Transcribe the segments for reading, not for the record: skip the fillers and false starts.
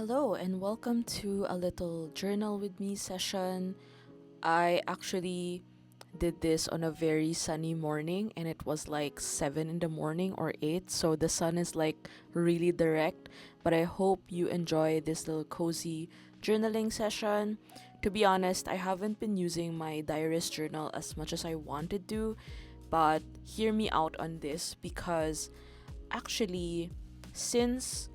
Hello and welcome to a little journal with me session. I actually did this on a very sunny morning and it was like 7 in the morning or 8, so the sun is like really direct, but I hope you enjoy this little cozy journaling session. To be honest, I haven't been using my Diarist journal as much as I wanted to, but hear me out on this because actually since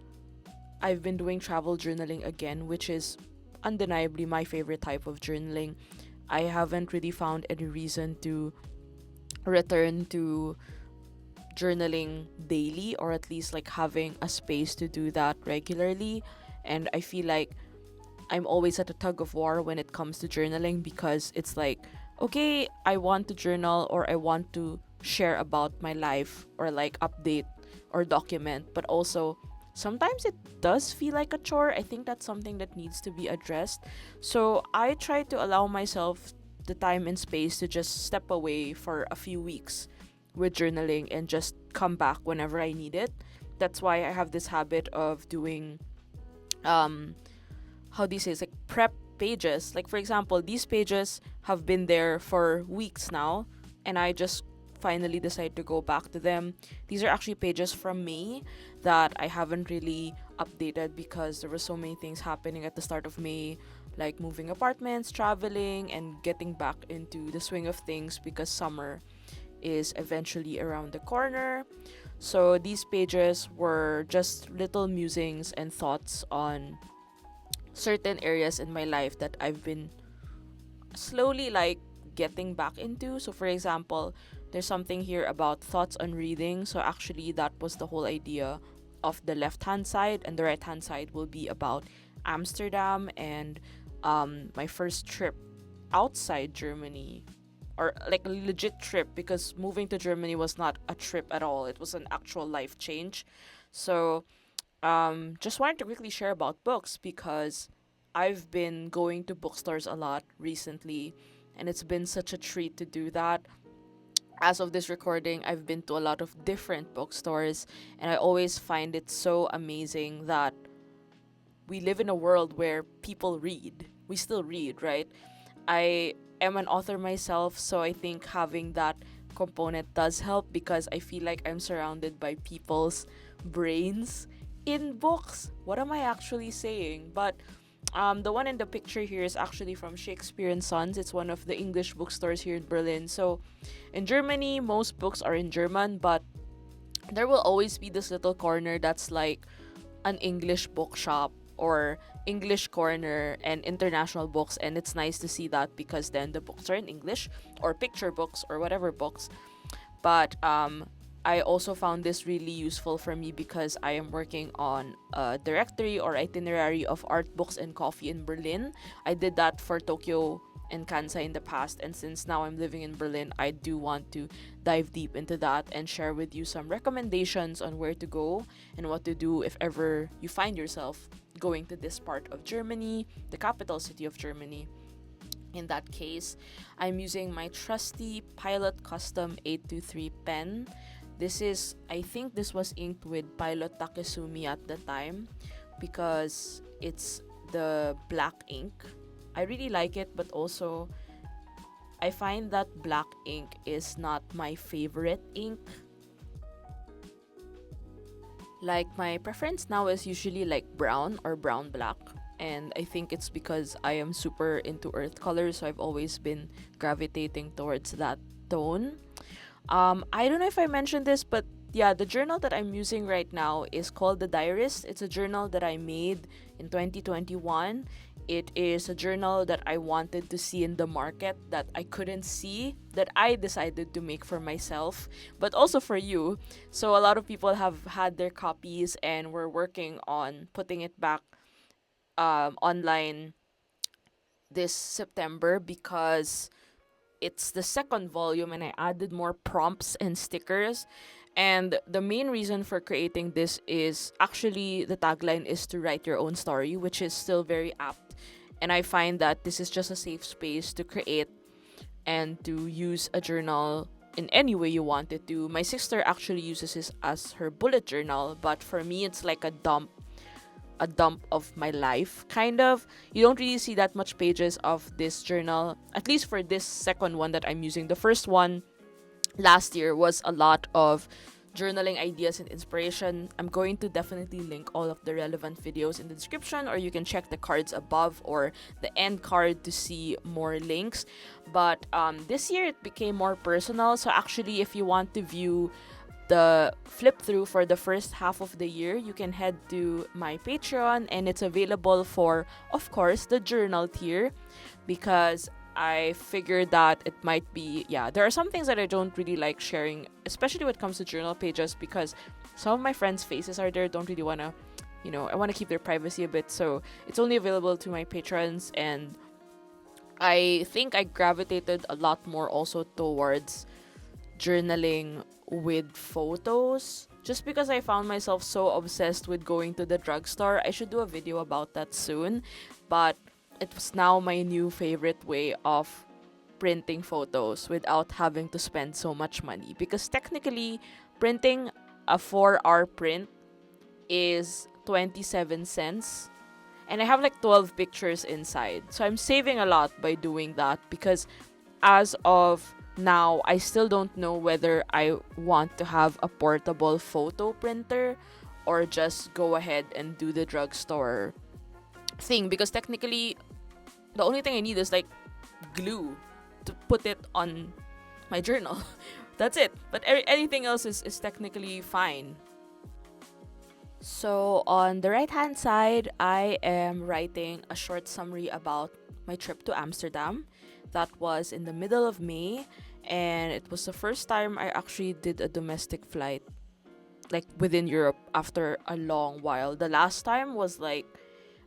I've been doing travel journaling again, which is undeniably my favorite type of journaling. I haven't really found any reason to return to journaling daily, or at least like having a space to do that regularly. And I feel like I'm always at a tug of war when it comes to journaling because it's like, okay, I want to journal or I want to share about my life or like update or document, but also sometimes it does feel like a chore. I think that's something that needs to be addressed. So I try to allow myself the time and space to just step away for a few weeks with journaling and just come back whenever I need it. That's why I have this habit of doing how do you say, it's like prep pages. Like for example, these pages have been there for weeks now and I just finally decide to go back to them. These are actually pages from May that I haven't really updated because there were so many things happening at the start of May, like moving apartments, traveling, and getting back into the swing of things because summer is eventually around the corner. So these pages were just little musings and thoughts on certain areas in my life that I've been slowly like getting back into. So for example, there's something here about thoughts on reading. So actually that was the whole idea of the left hand side, and the right hand side will be about Amsterdam and my first trip outside Germany, or like a legit trip, because moving to Germany was not a trip at all. It was an actual life change. So just wanted to quickly share about books because I've been going to bookstores a lot recently and it's been such a treat to do that. As of this recording, I've been to a lot of different bookstores and I always find it so amazing that we live in a world where people read. We still read, right? I am an author myself, so I think having that component does help because I feel like I'm surrounded by people's brains in books. What am I actually saying? But the one in the picture here is actually from Shakespeare and Sons. It's one of the English bookstores here in Berlin. So in Germany, most books are in German, but there will always be this little corner that's like an English bookshop or English corner and international books, and it's nice to see that because then the books are in English or picture books or whatever books. But I also found this really useful for me because I am working on a directory or itinerary of art, books, and coffee in Berlin. I did that for Tokyo and Kansai in the past, and since now I'm living in Berlin, I do want to dive deep into that and share with you some recommendations on where to go and what to do if ever you find yourself going to this part of Germany, the capital city of Germany. In that case, I'm using my trusty Pilot Custom 823 pen. I think this was inked with Pilot Takesumi at the time because it's the black ink. I really like it, but also I find that black ink is not my favorite ink. Like my preference now is usually like brown or brown black, and I think it's because I am super into earth colors, so I've always been gravitating towards that tone. I don't know if I mentioned this, but yeah, the journal that I'm using right now is called the Diarist. It's a journal that I made in 2021. It is a journal that I wanted to see in the market that I couldn't see, that I decided to make for myself, but also for you. So a lot of people have had their copies and we're working on putting it back online this September because it's the second volume and I added more prompts and stickers. And the main reason for creating this is actually the tagline is to write your own story, which is still very apt. And I find that this is just a safe space to create and to use a journal in any way you want it to. My sister actually uses this as her bullet journal, but for me, it's like a dump a dump of my life, kind of. You don't really see that much pages of this journal, at least for this second one that I'm using. The first one last year was a lot of journaling ideas and inspiration. I'm going to definitely link all of the relevant videos in the description, or you can check the cards above or the end card to see more links. But this year it became more personal. So actually, if you want to view the flip through for the first half of the year, you can head to my Patreon, and it's available for, of course, the journal tier, because I figured that it might be, there are some things that I don't really like sharing, especially when it comes to journal pages, because some of my friends' faces are there, don't really want to, I want to keep their privacy a bit. So it's only available to my patrons, and I think I gravitated a lot more also towards journaling with photos, just because I found myself so obsessed with going to the drugstore. I should do a video about that soon, but it's now my new favorite way of printing photos without having to spend so much money, because technically printing a 4-hour print is 27 cents, and I have like 12 pictures inside, so I'm saving a lot by doing that. Because as of now, I still don't know whether I want to have a portable photo printer or just go ahead and do the drugstore thing, because technically the only thing I need is like glue to put it on my journal. That's it. But anything else is technically fine. So on the right hand side, I am writing a short summary about my trip to Amsterdam. That was in the middle of May, and it was the first time I actually did a domestic flight, like within Europe, after a long while. The last time was like,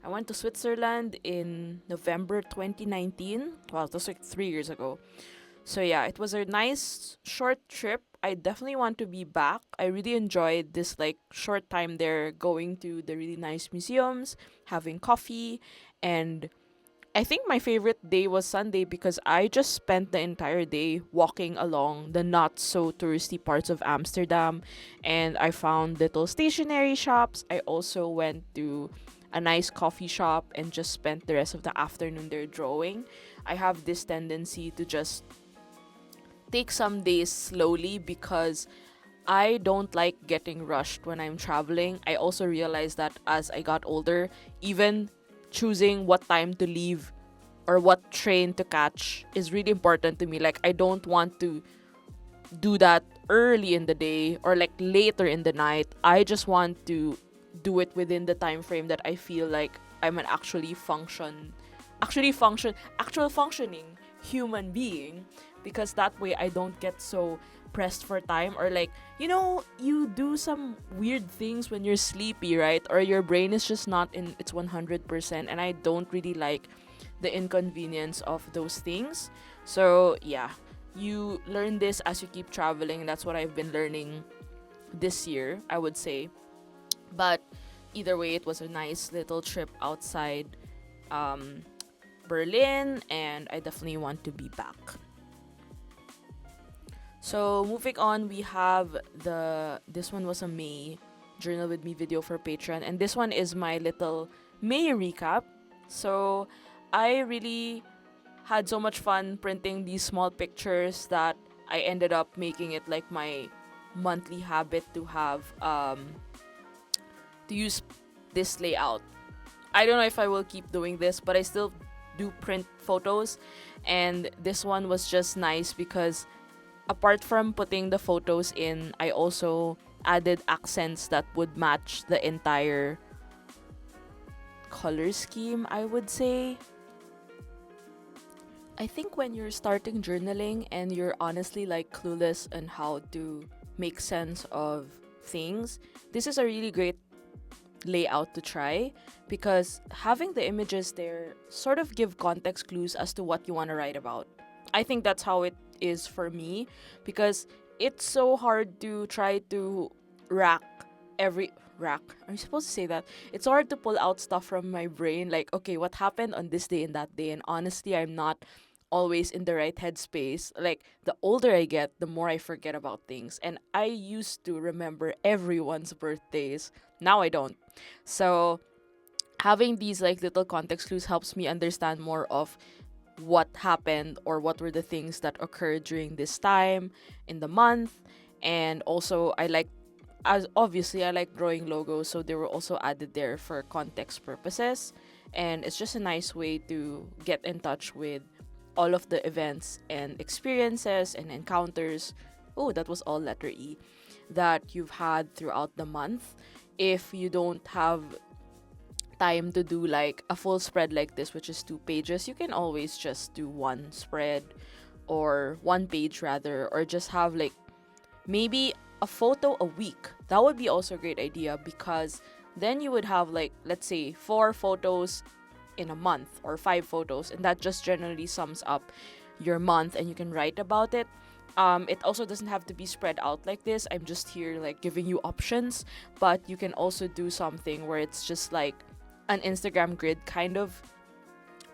I went to Switzerland in November 2019. Wow, that was like 3 years ago. So yeah, it was a nice short trip. I definitely want to be back. I really enjoyed this like short time there, going to the really nice museums, having coffee, and I think my favorite day was Sunday, because I just spent the entire day walking along the not so touristy parts of Amsterdam, and I found little stationery shops. I also went to a nice coffee shop and just spent the rest of the afternoon there drawing. I have this tendency to just take some days slowly, because I don't like getting rushed when I'm traveling. I also realized that as I got older, even choosing what time to leave or what train to catch is really important to me. Like, I don't want to do that early in the day or like later in the night. I just want to do it within the time frame that I feel like I'm an actual functioning human being, because that way I don't get so pressed for time, or like, you do some weird things when you're sleepy, right? Or your brain is just not in its 100%, and I don't really like the inconvenience of those things. So yeah, you learn this as you keep traveling, and that's what I've been learning this year, I would say. But either way, it was a nice little trip outside Berlin, and I definitely want to be back. So moving on, we have this one was a May Journal With Me video for Patreon, and this one is my little May recap. So I really had so much fun printing these small pictures that I ended up making it like my monthly habit to have to use this layout. I don't know if I will keep doing this, but I still do print photos, and this one was just nice because apart from putting the photos in, I also added accents that would match the entire color scheme, I would say. I think when you're starting journaling and you're honestly like clueless on how to make sense of things, this is a really great layout to try, because having the images there sort of give context clues as to what you want to write about. I think that's how it is for me, because it's so hard to try to rack. Are you supposed to say that? It's hard to pull out stuff from my brain, like, okay, what happened on this day and that day? And honestly, I'm not always in the right headspace. Like, the older I get, the more I forget about things. And I used to remember everyone's birthdays. Now I don't. So having these like little context clues helps me understand more of what happened or what were the things that occurred during this time in the month. And also I like, as obviously I like drawing logos, so they were also added there for context purposes. And it's just a nice way to get in touch with all of the events and experiences and encounters. Oh, that was all letter E, that you've had throughout the month. If you don't have time to do like a full spread like this, which is 2 pages, you can always just do one spread or 1 page rather, or just have like maybe a photo a week. That would be also a great idea, because then you would have like, let's say 4 photos in a month or 5 photos, and that just generally sums up your month and you can write about it. It also doesn't have to be spread out like this. I'm just here like giving you options, but you can also do something where it's just like an Instagram grid kind of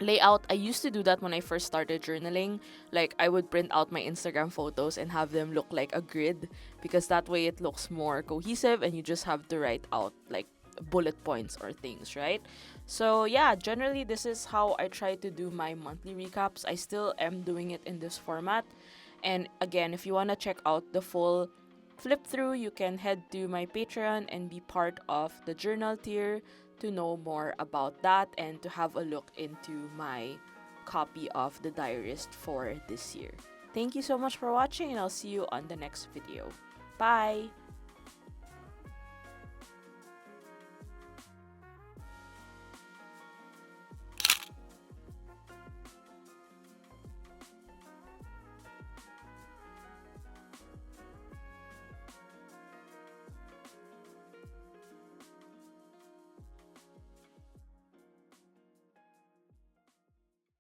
layout. I used to do that when I first started journaling. Like I would print out my Instagram photos and have them look like a grid, because that way it looks more cohesive and you just have to write out like bullet points or things, right? So yeah, generally this is how I try to do my monthly recaps. I still am doing it in this format. And again, if you want to check out the full flip through, you can head to my Patreon and be part of the journal tier to know more about that and to have a look into my copy of the Diarist for this year. Thank you so much for watching, and I'll see you on the next video. Bye!